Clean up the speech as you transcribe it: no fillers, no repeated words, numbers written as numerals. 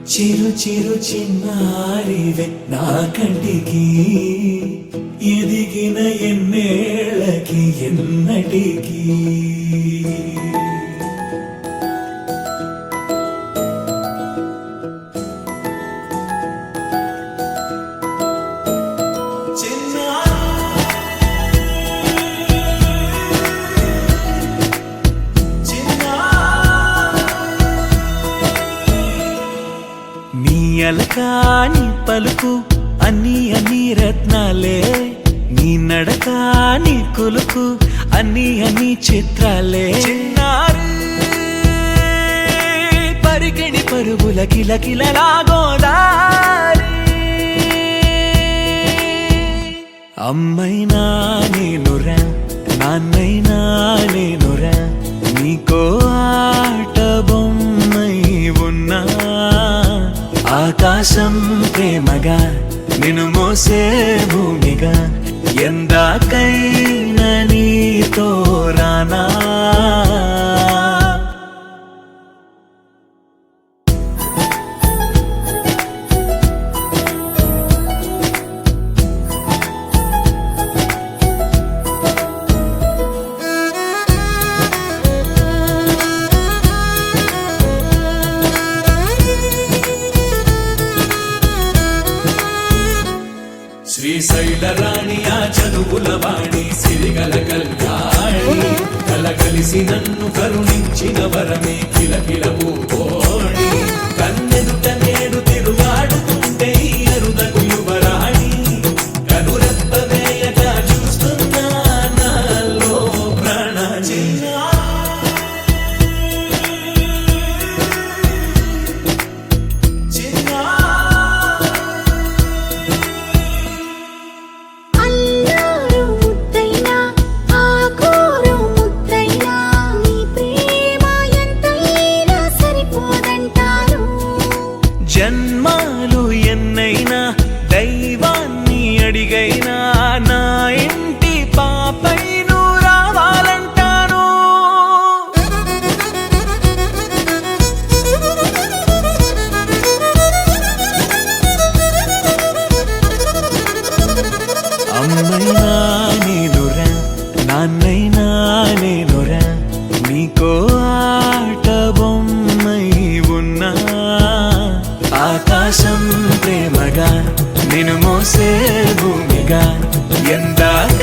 చిరు చిరు చిన్నారివే నా కంటికి ఎదిగిన ఎన్నేళ్ళకి ఎన్నటికి అలకాని పలుకు అన్ని అన్ని రత్నాలే నీ నడకాని కొలుకు అన్ని అన్ని చిత్రాలే పరికిణి పరుగుల కిలకిలలాగోదారి అమ్మైనా నేనురా నాన్నైనా నేనురా నీకో ఆట బొమ్మై ఉన్నా ఆకాశం ప్రేమగా నిన్ను మోసే భూమిగా ఎందాకైనా నీతో రానా శ్రీశైల రాణి ఆ చదువుల వాణి సిరిగల కళ్యాణి కలగలిసి నన్ను కరుణించిన వరమే కిలకిల పూకోణి కన్నెదుట నేడు తిరుగాడుతుంటే అరుదకు యువరాణి కనురెప్ప వేయగా చూస్తున్నా నాలో ప్రాణ జన్మాలు ఎన్నైనా దైవాన్ని అడిగైనా నా ఇంటి పాపై నువ్వు రావాలంటాను అమ్మైనా నేనురా నాన్నైనా నేనురా నీకో ఆట బొమ్మై ఉన్నా ఆకాశం ప్రేమగా నిన్ను మోసే భూమిగా ఎందాక